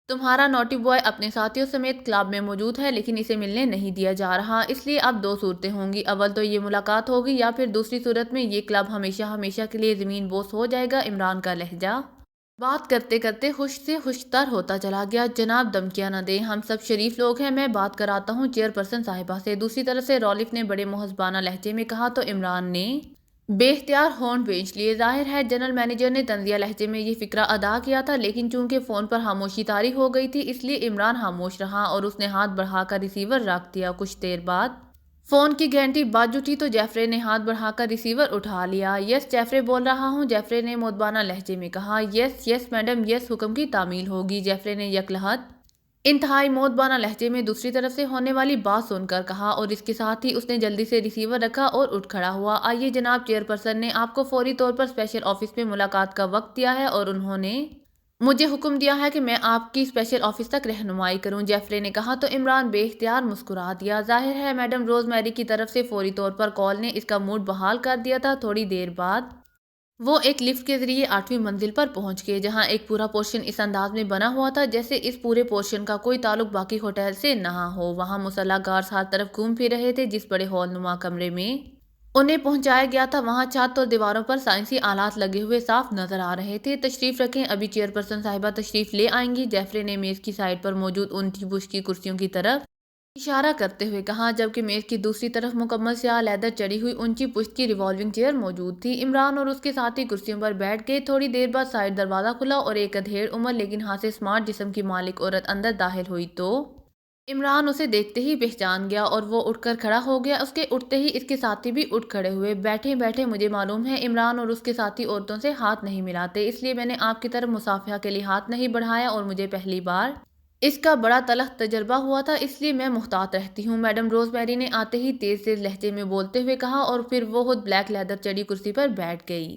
تمہارا نوٹی بوائے اپنے ساتھیوں سمیت کلب میں موجود ہے لیکن اسے ملنے نہیں دیا جا رہا، اس لیے اب دو صورتیں ہوں گی، اول تو یہ ملاقات ہوگی یا پھر دوسری صورت میں یہ کلب ہمیشہ ہمیشہ کے لیے زمین بوس ہو جائے گا۔ عمران کا لہجہ بات کرتے کرتے خوش سے خوش تر ہوتا چلا گیا۔ جناب دھمکیاں نہ دیں، ہم سب شریف لوگ ہیں، میں بات کراتا ہوں چیئر پرسن صاحبہ سے۔ دوسری طرف سے رولف نے بڑے مہذبانہ لہجے میں کہا تو عمران نے بے اختیار ہونٹ بھینچ لیے۔ ظاہر ہے جنرل مینیجر نے طنزیہ لہجے میں یہ فقرہ ادا کیا تھا، لیکن چونکہ فون پر خاموشی طاری ہو گئی تھی اس لیے عمران خاموش رہا اور اس نے ہاتھ بڑھا کر ریسیور رکھ دیا۔ کچھ دیر بعد فون کی گھنٹی بج اٹھی تو جیفرے نے ہاتھ بڑھا کر ریسیور اٹھا لیا۔ یس جیفرے بول رہا ہوں، جیفرے نے مؤدبانہ لہجے میں کہا۔ یس یس میڈم، یس حکم کی تعمیل ہوگی، جیفرے نے یک لحظ انتہائی مؤدبانہ لہجے میں دوسری طرف سے ہونے والی بات سن کر کہا، اور اس کے ساتھ ہی اس نے جلدی سے ریسیور رکھا اور اٹھ کھڑا ہوا۔ آئیے جناب، چیئر پرسن نے آپ کو فوری طور پر اسپیشل آفس میں ملاقات کا وقت دیا ہے اور انہوں نے مجھے حکم دیا ہے کہ میں آپ کی اسپیشل آفس تک رہنمائی کروں، جیفرے نے کہا تو عمران بے اختیار مسکرا دیا۔ ظاہر ہے میڈم روز میری کی طرف سے فوری طور پر کال نے اس کا موڈ بحال کر دیا تھا۔ تھوڑی دیر بعد وہ ایک لفٹ کے ذریعے 8ویں منزل پر پہنچ گئے، جہاں ایک پورا پورشن اس انداز میں بنا ہوا تھا جیسے اس پورے پورشن کا کوئی تعلق باقی ہوٹل سے نہ ہو۔ وہاں مسلح گارڈز ہر طرف گھوم پھر رہے تھے۔ جس بڑے ہال نما کمرے میں انہیں پہنچایا گیا تھا وہاں چھت اور دیواروں پر سائنسی آلات لگے ہوئے صاف نظر آ رہے تھے۔ تشریف رکھیں، ابھی چیئر پرسن صاحبہ تشریف لے آئیں گی، جیفرے نے میز کی سائڈ پر موجود اونٹی بش کی کرسیوں کی طرف اشارہ کرتے ہوئے کہا، جبکہ میز کی دوسری طرف مکمل سیاہ لیدر چڑھی ہوئی اونچی پشت کی ریوالونگ چیئر موجود تھی۔ عمران اور اس کے ساتھی کرسیوں پر بیٹھ گئے۔ تھوڑی دیر بعد سائڈ دروازہ کھلا اور ایک ادھیڑ عمر لیکن ہاں سے اسمارٹ جسم کی مالک عورت اندر داخل ہوئی تو عمران اسے دیکھتے ہی پہچان گیا اور وہ اٹھ کر کھڑا ہو گیا۔ اس کے اٹھتے ہی اس کے ساتھی بھی اٹھ کھڑے ہوئے۔ بیٹھے بیٹھے مجھے معلوم ہے عمران اور اس کے ساتھی عورتوں سے ہاتھ نہیں ملاتے، اس لیے میں نے آپ کی طرف مصافحہ کے لیے ہاتھ نہیں بڑھایا، اور مجھے پہلی بار اس کا بڑا تلخ تجربہ ہوا تھا، اس لیے میں محتاط رہتی ہوں، میڈم روز میری نے آتے ہی تیز تیز لہجے میں بولتے ہوئے کہا، اور پھر وہ خود بلیک لیدر چڑھی کرسی پر بیٹھ گئی۔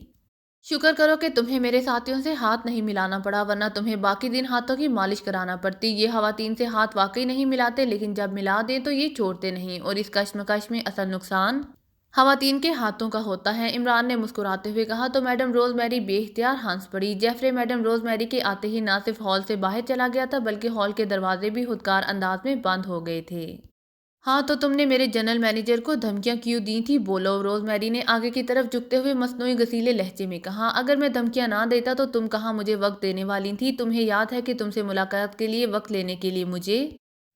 شکر کرو کہ تمہیں میرے ساتھیوں سے ہاتھ نہیں ملانا پڑا، ورنہ تمہیں باقی دن ہاتھوں کی مالش کرانا پڑتی۔ یہ خواتین سے ہاتھ واقعی نہیں ملاتے، لیکن جب ملا دیں تو یہ چھوڑتے نہیں، اور اس کشمکش میں اصل نقصان خواتین کے ہاتھوں کا ہوتا ہے، عمران نے مسکراتے ہوئے کہا تو میڈم روز میری بے اختیار ہنس پڑی۔ جیفرے میڈم روز میری کے آتے ہی نہ صرف ہال سے باہر چلا گیا تھا بلکہ ہال کے دروازے بھی خودکار انداز میں بند ہو گئے تھے۔ ہاں تو تم نے میرے جنرل مینیجر کو دھمکیاں کیوں دی تھی؟ بولو، روز میری نے آگے کی طرف جھکتے ہوئے مصنوعی غسیلے لہجے میں کہا۔ اگر میں دھمکیاں نہ دیتا تو تم کہاں مجھے وقت دینے والی تھی؟ تمہیں یاد ہے کہ تم سے ملاقات کے لیے وقت لینے کے لیے مجھے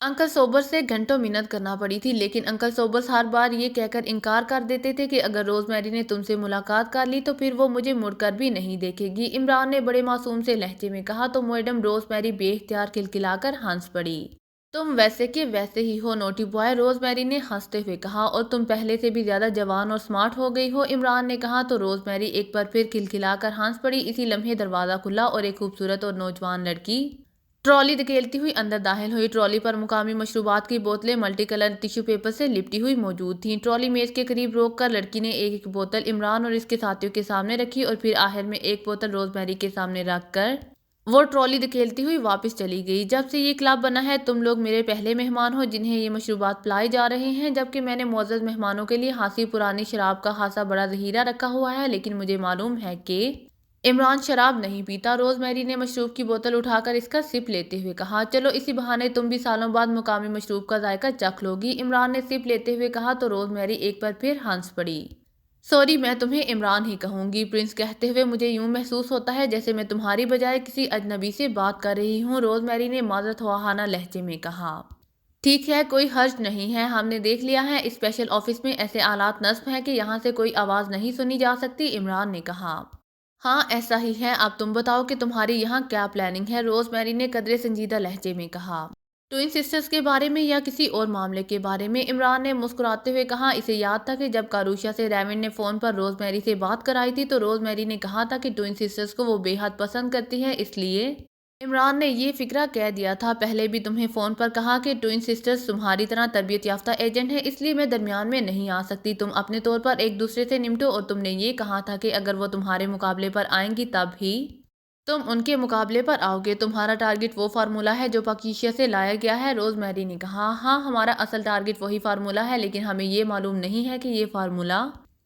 انکل سوبرس سے گھنٹوں منت کرنا پڑی تھی، لیکن انکل سوبرس ہر بار یہ کہہ کر انکار کر دیتے تھے کہ اگر روز میری نے تم سے ملاقات کر لی تو پھر وہ مجھے مڑ کر بھی نہیں دیکھے گی، عمران نے بڑے معصوم سے لہجے میں کہا تو میڈم روز میری بے اختیار کھلکھلا کر ہنس پڑی۔ تم ویسے کہ ویسے ہی ہو نوٹی بوائے، روز میری نے ہنستے ہوئے کہا، اور تم پہلے سے بھی زیادہ جوان اور سمارٹ ہو گئی ہو، عمران نے کہا تو روز میری ایک بار پھر کھلکھلا کر ہنس پڑی۔ اسی لمحے دروازہ کھلا اور ایک خوبصورت اور نوجوان لڑکی ٹرالی دھکیلتی ہوئی اندر داخل ہوئی۔ ٹرالی پر مقامی مشروبات کی بوتلیں ملٹی کلر ٹیشو پیپر سے لپٹی ہوئی موجود تھیں۔ ٹرالی میز کے قریب روک کر لڑکی نے ایک ایک بوتل عمران اور اس کے ساتھیوں کے سامنے رکھی، اور پھر آخر میں ایک بوتل روز میری کے سامنے رکھ کر وہ ٹرالی دھکیلتی ہوئی واپس چلی گئی۔ جب سے یہ کلب بنا ہے تم لوگ میرے پہلے مہمان ہو جنہیں یہ مشروبات پلائے جا رہے ہیں، جبکہ میں نے معزز مہمانوں کے لیے خاصی پرانی شراب کا خاصا بڑا ذخیرہ رکھا ہوا ہے، لیکن مجھے معلوم ہے کہ عمران شراب نہیں پیتا۔ روز میری نے مشروب کی بوتل اٹھا کر اس کا سپ لیتے ہوئے کہا، چلو اسی بہانے تم بھی سالوں بعد مقامی مشروب کا ذائقہ چکھ لو گی، عمران نے سپ لیتے ہوئے کہا تو روز میری ایک بار پھر ہنس پڑی۔ سوری، میں تمہیں عمران ہی کہوں گی پرنس کہتے ہوئے، مجھے یوں محسوس ہوتا ہے جیسے میں تمہاری بجائے کسی اجنبی سے بات کر رہی ہوں، روز میری نے معذرت خواہانہ لہجے میں کہا۔ ٹھیک ہے، کوئی حرج نہیں ہے، ہم نے دیکھ لیا ہے اس اسپیشل آفس میں ایسے آلات نصب ہیں کہ یہاں سے کوئی آواز نہیں سنی جا سکتی، عمران نے کہا۔ ہاں ایسا ہی ہے، اب تم بتاؤ کہ تمہاری یہاں کیا پلاننگ ہے، روز میری نے قدرے سنجیدہ لہجے میں کہا۔ ٹوئن سسٹرز کے بارے میں یا کسی اور معاملے کے بارے میں؟ عمران نے مسکراتے ہوئے کہا۔ اسے یاد تھا کہ جب کاروشیا سے ریمنڈ نے فون پر روز میری سے بات کرائی تھی تو روز میری نے کہا تھا کہ ٹوئن سسٹرز کو وہ بے حد پسند کرتی ہے، اس لیے عمران نے یہ فقرہ کہہ دیا تھا۔ پہلے بھی تمہیں فون پر کہا کہ ٹوئن سسٹرز تمہاری طرح تربیت یافتہ ایجنٹ ہیں، اس لیے میں درمیان میں نہیں آ سکتی، تم اپنے طور پر ایک دوسرے سے نمٹو، اور تم نے یہ کہا تھا کہ اگر وہ تمہارے مقابلے پر آئیں گی تب ہی تم ان کے مقابلے پر آؤ گے۔ تمہارا ٹارگٹ وہ فارمولہ ہے جو پاکیشیا سے لایا گیا ہے، روز میری نے کہا۔ ہاں ہمارا اصل ٹارگٹ وہی فارمولہ ہے، لیکن ہمیں یہ معلوم نہیں ہے کہ یہ فارمولہ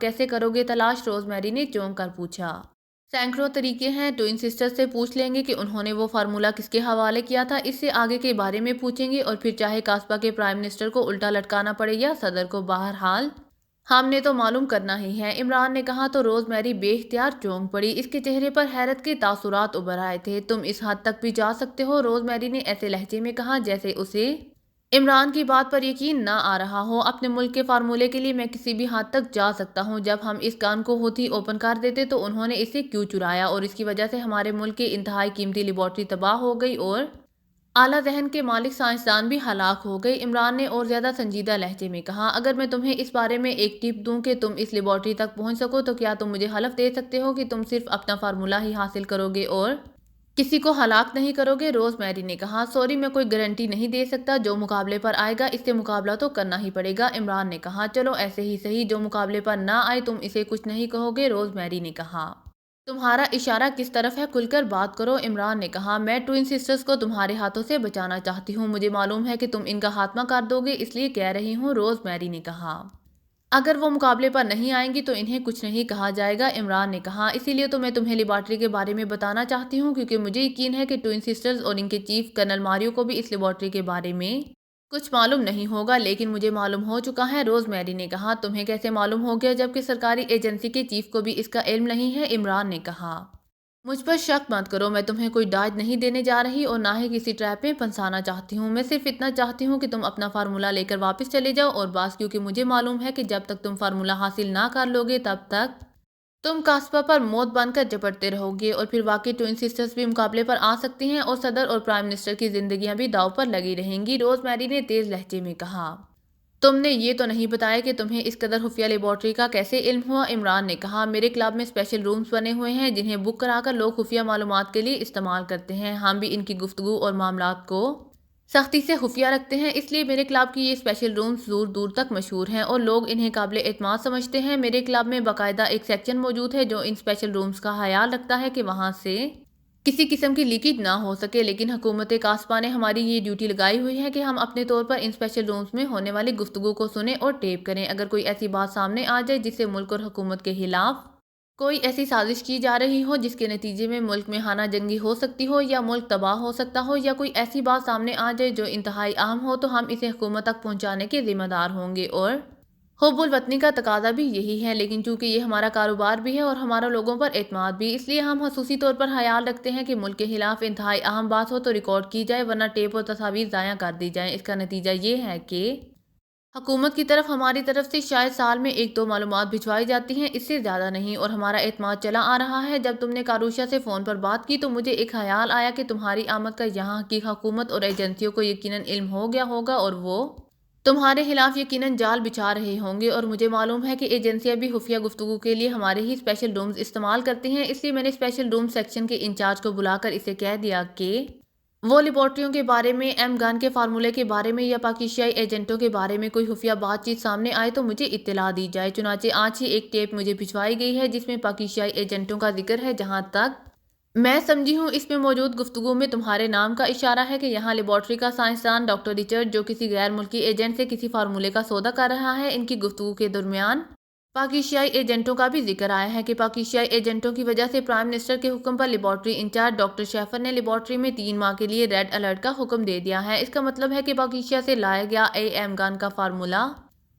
کیسے کرو گے تلاش؟ روز میری نے چونک کر پوچھا۔ سینکڑوں طریقے ہیں، ٹوئن سسٹر سے پوچھ لیں گے کہ انہوں نے وہ فارمولا کس کے حوالے کیا تھا، اس سے آگے کے بارے میں پوچھیں گے، اور پھر چاہے کاسبا کے پرائم منسٹر کو الٹا لٹکانا پڑے یا صدر کو، بہرحال ہم نے تو معلوم کرنا ہی ہے۔ عمران نے کہا تو روز میری بے اختیار چونک پڑی، اس کے چہرے پر حیرت کے تاثرات ابھر آئے تھے۔ تم اس حد تک بھی جا سکتے ہو؟ روز میری نے ایسے لہجے میں کہا جیسے اسے عمران کی بات پر یقین نہ آ رہا ہو۔ اپنے ملک کے فارمولے کے لیے میں کسی بھی حد تک جا سکتا ہوں۔ جب ہم اس گن کو ہوتی اوپن کر دیتے تو انہوں نے اسے کیوں چرایا، اور اس کی وجہ سے ہمارے ملک کی انتہائی قیمتی لیبارٹری تباہ ہو گئی اور اعلیٰ ذہن کے مالک سائنسدان بھی ہلاک ہو گئے۔ عمران نے اور زیادہ سنجیدہ لہجے میں کہا، اگر میں تمہیں اس بارے میں ایک ٹپ دوں کہ تم اس لیبارٹری تک پہنچ سکو تو کیا تم مجھے حلف دے سکتے ہو کہ تم صرف اپنا فارمولا ہی حاصل کرو گے اور کسی کو ہلاک نہیں کرو گے؟ روز میری نے کہا، سوری، میں کوئی گارنٹی نہیں دے سکتا، جو مقابلے پر آئے گا اس سے مقابلہ تو کرنا ہی پڑے گا۔ عمران نے کہا، چلو ایسے ہی صحیح، جو مقابلے پر نہ آئے تم اسے کچھ نہیں کہو گے؟ روز میری نے کہا، تمہارا اشارہ کس طرف ہے؟ کھل کر بات کرو۔ عمران نے کہا، میں ٹوئن سسٹرز کو تمہارے ہاتھوں سے بچانا چاہتی ہوں، مجھے معلوم ہے کہ تم ان کا خاتمہ کر دو گے، اس لیے کہہ رہی ہوں۔ روز میری نے کہا، اگر وہ مقابلے پر نہیں آئیں گی تو انہیں کچھ نہیں کہا جائے گا۔ عمران نے کہا، اسی لیے تو میں تمہیں لیبارٹری کے بارے میں بتانا چاہتی ہوں، کیونکہ مجھے یقین ہے کہ ٹوئن سسٹرز اور ان کے چیف کرنل ماریو کو بھی اس لیبارٹری کے بارے میں کچھ معلوم نہیں ہوگا، لیکن مجھے معلوم ہو چکا ہے۔ روز میری نے کہا، تمہیں کیسے معلوم ہو گیا جبکہ سرکاری ایجنسی کے چیف کو بھی اس کا علم نہیں ہے؟ عمران نے کہا، مجھ پر شک مت کرو، میں تمہیں کوئی ڈاج نہیں دینے جا رہی اور نہ ہی کسی ٹریپ میں پھنسانا چاہتی ہوں، میں صرف اتنا چاہتی ہوں کہ تم اپنا فارمولا لے کر واپس چلے جاؤ، اور بس، کیونکہ مجھے معلوم ہے کہ جب تک تم فارمولا حاصل نہ کر لو گے تب تک تم کاسپا پر موت بن کر جپٹتے رہو گے، اور پھر واقعی ٹوئن سسٹرز بھی مقابلے پر آ سکتی ہیں اور صدر اور پرائم منسٹر کی زندگیاں بھی داؤ پر لگی رہیں گی۔ روز میری نے تیز لہجے میں کہا، تم نے یہ تو نہیں بتایا کہ تمہیں اس قدر خفیہ لیبارٹری کا کیسے علم ہوا؟ عمران نے کہا، میرے کلب میں اسپیشل رومز بنے ہوئے ہیں جنہیں بک کرا کر لوگ خفیہ معلومات کے لیے استعمال کرتے ہیں، ہم بھی ان کی گفتگو اور معاملات کو سختی سے خفیہ رکھتے ہیں، اس لیے میرے کلب کی یہ اسپیشل رومز دور دور تک مشہور ہیں اور لوگ انہیں قابل اعتماد سمجھتے ہیں۔ میرے کلب میں باقاعدہ ایک سیکشن موجود ہے جو ان اسپیشل رومز کا خیال رکھتا ہے کہ وہاں سے کسی قسم کی لیکیج نہ ہو سکے، لیکن حکومت کاسپا نے ہماری یہ ڈیوٹی لگائی ہوئی ہے کہ ہم اپنے طور پر ان اسپیشل رومز میں ہونے والی گفتگو کو سنیں اور ٹیپ کریں۔ اگر کوئی ایسی بات سامنے آ جائے جس سے ملک اور حکومت کے خلاف کوئی ایسی سازش کی جا رہی ہو جس کے نتیجے میں ملک میں خانہ جنگی ہو سکتی ہو یا ملک تباہ ہو سکتا ہو، یا کوئی ایسی بات سامنے آ جائے جو انتہائی اہم ہو، تو ہم اسے حکومت تک پہنچانے کے ذمہ دار ہوں گے، اور حب الوطنی کا تقاضا بھی یہی ہے، لیکن چونکہ یہ ہمارا کاروبار بھی ہے اور ہمارا لوگوں پر اعتماد بھی، اس لیے ہم خصوصی طور پر خیال رکھتے ہیں کہ ملک کے خلاف انتہائی اہم بات ہو تو ریکارڈ کی جائے، ورنہ ٹیپ اور تصاویر ضائع کر دی جائیں۔ اس کا نتیجہ یہ ہے کہ حکومت کی طرف ہماری طرف سے شاید سال میں ایک دو معلومات بھجوائی جاتی ہیں، اس سے زیادہ نہیں، اور ہمارا اعتماد چلا آ رہا ہے۔ جب تم نے کاروشا سے فون پر بات کی تو مجھے ایک خیال آیا کہ تمہاری آمد کا یہاں کی حکومت اور ایجنسیوں کو یقیناً علم ہو گیا ہوگا اور وہ تمہارے خلاف یقیناً جال بچھا رہے ہوں گے، اور مجھے معلوم ہے کہ ایجنسیاں بھی خفیہ گفتگو کے لیے ہمارے ہی اسپیشل رومز استعمال کرتی ہیں، اس لیے میں نے اسپیشل روم سیکشن کے انچارج کو بلا کر اسے کہہ دیا کہ وہ لیبارٹریوں کے بارے میں، ایم گن کے فارمولے کے بارے میں یا پاکیزائی ایجنٹوں کے بارے میں کوئی خفیہ بات چیت سامنے آئے تو مجھے اطلاع دی جائے۔ چنانچہ آج ہی ایک ٹیپ مجھے بھجوائی گئی ہے جس میں پاکیزائی ایجنٹوں کا ذکر ہے، جہاں تک میں سمجھی ہوں اس میں موجود گفتگو میں تمہارے نام کا اشارہ ہے کہ یہاں لیبارٹری کا سائنسدان ڈاکٹر رچرڈ، جو کسی غیر ملکی ایجنٹ سے کسی فارمولے کا سودا کر رہا ہے، ان کی گفتگو کے درمیان پاکیزائی ایجنٹوں کا بھی ذکر آیا ہے کہ پاکیزائی ایجنٹوں کی وجہ سے پرائم منسٹر کے حکم پر لیبارٹری انچارج ڈاکٹر شیفر نے لیبارٹری میں 3 ماہ کے لیے ریڈ الرٹ کا حکم دے دیا ہے۔ اس کا مطلب ہے کہ پاکیزا سے لایا گیا ایم گن کا فارمولا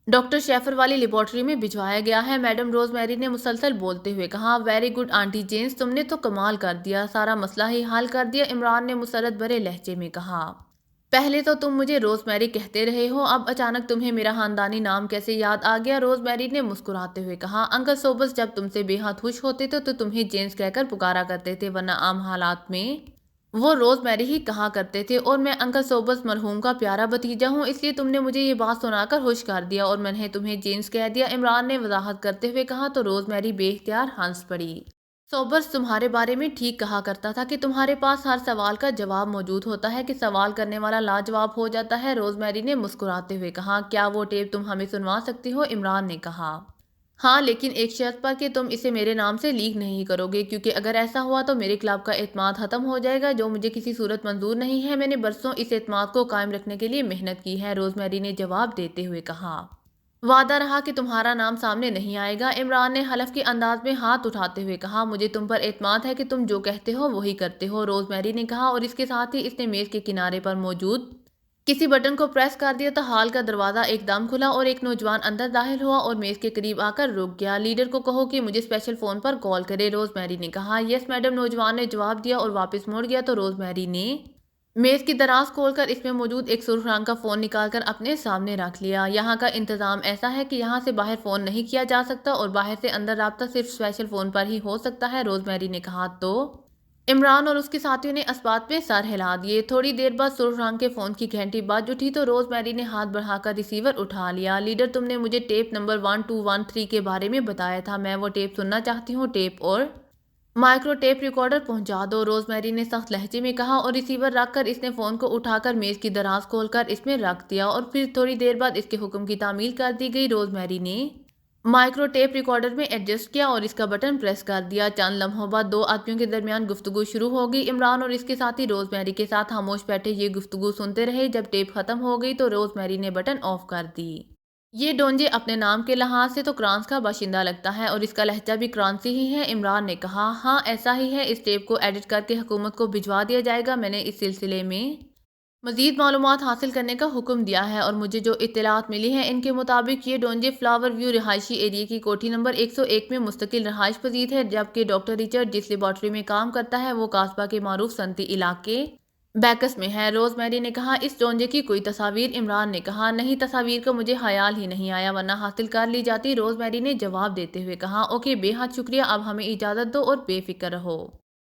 ڈاکٹر شیفر والی لیبارٹری میں بھجوایا گیا ہے۔ میڈم روز میری نے مسلسل بولتے ہوئے کہا، ویری گڈ آنٹی جینز، تم نے تو کمال کر دیا، سارا مسئلہ ہی حل کر دیا۔ عمران نے مسرت بھرے لہجے میں کہا، پہلے تو تم مجھے روز میری کہتے رہے ہو، اب اچانک تمہیں میرا خاندانی نام کیسے یاد آ گیا؟ روز میری نے مسکراتے ہوئے کہا، انکل سوبرس جب تم سے بے حد خوش ہوتے تھے تو تمہیں جینز کہہ کر پکارا کرتے تھے، ورنہ عام حالات میں وہ روز میری ہی کہا کرتے تھے، اور میں انکل سوبرس مرحوم کا پیارا بھتیجا ہوں، اس لیے تم نے مجھے یہ بات سنا کر خوش کر دیا اور میں نے تمہیں جینز کہہ دیا۔ عمران نے وضاحت کرتے ہوئے کہا تو روز میری بے اختیار ہنس پڑی۔ سوبرس تمہارے بارے میں ٹھیک کہا کرتا تھا کہ تمہارے پاس ہر سوال کا جواب موجود ہوتا ہے کہ سوال کرنے والا لاجواب ہو جاتا ہے۔ روز میری نے مسکراتے ہوئے کہا، کیا وہ ٹیپ تم ہمیں سنوا سکتی ہو؟ عمران نے کہا، ہاں لیکن ایک شرط پر کہ تم اسے میرے نام سے لیک نہیں کرو گے، کیونکہ اگر ایسا ہوا تو میرے کلب کا اعتماد ختم ہو جائے گا، جو مجھے کسی صورت منظور نہیں ہے۔ میں نے برسوں اس اعتماد کو قائم رکھنے کے لیے محنت کی ہے، روز میری نے جواب دیتے ہوئے کہا۔ وعدہ رہا کہ تمہارا نام سامنے نہیں آئے گا، عمران نے حلف کے انداز میں ہاتھ اٹھاتے ہوئے کہا۔ مجھے تم پر اعتماد ہے کہ تم جو کہتے ہو وہی کرتے ہو، روز میری نے کہا، اور اس کے ساتھ ہی اس نے میز کے کنارے پر موجود کسی بٹن کو پریس کر دیا تو ہال کا دروازہ ایک دم کھلا اور ایک نوجوان اندر داخل ہوا اور میز کے قریب آ کر رک گیا۔ لیڈر کو کہو کہ مجھے اسپیشل فون پر کال کرے، روز میری نے کہا۔ یس میڈم، نوجوان نے جواب دیا اور واپس مڑ گیا تو روز میری نے میز کی دراز کھول کر اس میں موجود ایک سرخ رنگ کا فون نکال کر اپنے سامنے رکھ لیا۔ یہاں کا انتظام ایسا ہے کہ یہاں سے باہر فون نہیں کیا جا سکتا اور باہر سے اندر رابطہ صرف اسپیشل فون پر ہی ہو سکتا ہے، روز میری نے کہا۔ تو عمران اور اس کے ساتھیوں نے اس بات پہ سر ہلا دیے۔ تھوڑی دیر بعد سرخ رنگ کے فون کی گھنٹی بج اٹھی تو روز میری نے ہاتھ بڑھا کر ریسیور اٹھا لیا۔ لیڈر، تم نے مجھے ٹیپ نمبر 1213 کے بارے میں بتایا تھا، میں وہ ٹیپ سننا چاہتی ہوں، ٹیپ اور مائکرو ٹیپ ریکارڈر پہنچا دو، روز میری نے سخت لہجے میں کہا، اور ریسیور رکھ کر اس نے فون کو اٹھا کر میز کی دراز کھول کر اس میں رکھ دیا اور پھر تھوڑی دیر بعد اس کے حکم کی تعمیل کر دی گئی۔ روز میری نے مائکرو ٹیپ ریکارڈر میں ایڈجسٹ کیا اور اس کا بٹن پریس کر دیا۔ چند لمحوں بعد دو آدمیوں کے درمیان گفتگو شروع ہو گئی۔ عمران اور اس کے ساتھی روز میری کے ساتھ خاموش بیٹھے یہ گفتگو سنتے رہے۔ جب ٹیپ ختم ہو گئی تو روز میری نے بٹن آف کر دی۔ یہ ڈونجے اپنے نام کے لحاظ سے تو کرانس کا باشندہ لگتا ہے اور اس کا لہجہ بھی کرانسی ہی ہے، عمران نے کہا۔ ہاں ایسا ہی ہے، اس ٹیپ کو ایڈٹ کر کے حکومت کو بھجوا دیا جائے گا۔ میں نے اس سلسلے میں مزید معلومات حاصل کرنے کا حکم دیا ہے اور مجھے جو اطلاعات ملی ہیں ان کے مطابق یہ ڈونجے فلاور ویو رہائشی ایریے کی کوٹھی نمبر 101 میں مستقل رہائش پذیر ہے، جبکہ ڈاکٹر رچرڈ جس لیبارٹری میں کام کرتا ہے وہ قصبہ کے معروف صنعتی علاقے بیکس میں ہے، روز میری نے کہا۔ اس ڈونجے کی کوئی تصاویر؟ عمران نے کہا۔ نہیں، تصاویر کا مجھے خیال ہی نہیں آیا، ورنہ حاصل کر لی جاتی، روز میری نے جواب دیتے ہوئے کہا۔ اوکے، بے حد شکریہ، اب ہمیں اجازت دو اور بے فکر رہو،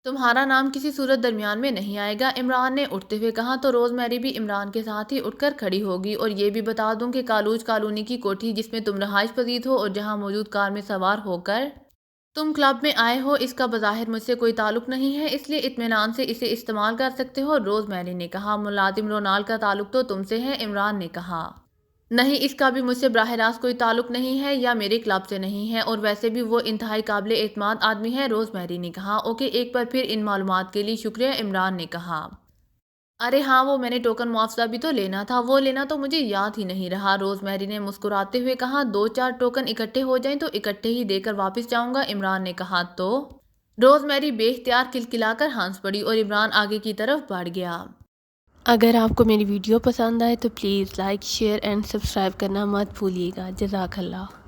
تمہارا نام کسی صورت درمیان میں نہیں آئے گا، عمران نے اٹھتے ہوئے کہا۔ تو روز میری بھی عمران کے ساتھ ہی اٹھ کر کھڑی ہوگی۔ اور یہ بھی بتا دوں کہ کالوج کالونی کی کوٹھی جس میں تم رہائش پذیر ہو اور جہاں موجود کار میں سوار ہو کر تم کلب میں آئے ہو، اس کا بظاہر مجھ سے کوئی تعلق نہیں ہے، اس لیے اطمینان سے اسے استعمال کر سکتے ہو، روز میری نے کہا۔ ملازم رونالڈ کا تعلق تو تم سے ہے، عمران نے کہا۔ نہیں، اس کا بھی مجھ سے براہ راست کوئی تعلق نہیں ہے یا میرے کلب سے نہیں ہے، اور ویسے بھی وہ انتہائی قابل اعتماد آدمی ہے، روز میری نے کہا۔ اوکے، ایک بار پھر ان معلومات کے لیے شکریہ، عمران نے کہا۔ ارے ہاں، وہ میں نے ٹوکن معاوضہ بھی تو لینا تھا، وہ لینا تو مجھے یاد ہی نہیں رہا، روز میری نے مسکراتے ہوئے کہا۔ 2-4 ٹوکن اکٹھے ہو جائیں تو اکٹھے ہی دے کر واپس جاؤں گا، عمران نے کہا۔ تو روز میری بے اختیار کلکلا کر ہنس پڑی اور عمران آگے کی طرف بڑھ گیا۔ اگر آپ کو میری ویڈیو پسند آئے تو please like, share and subscribe کرنا مت بھولیے گا۔ جزاک اللہ۔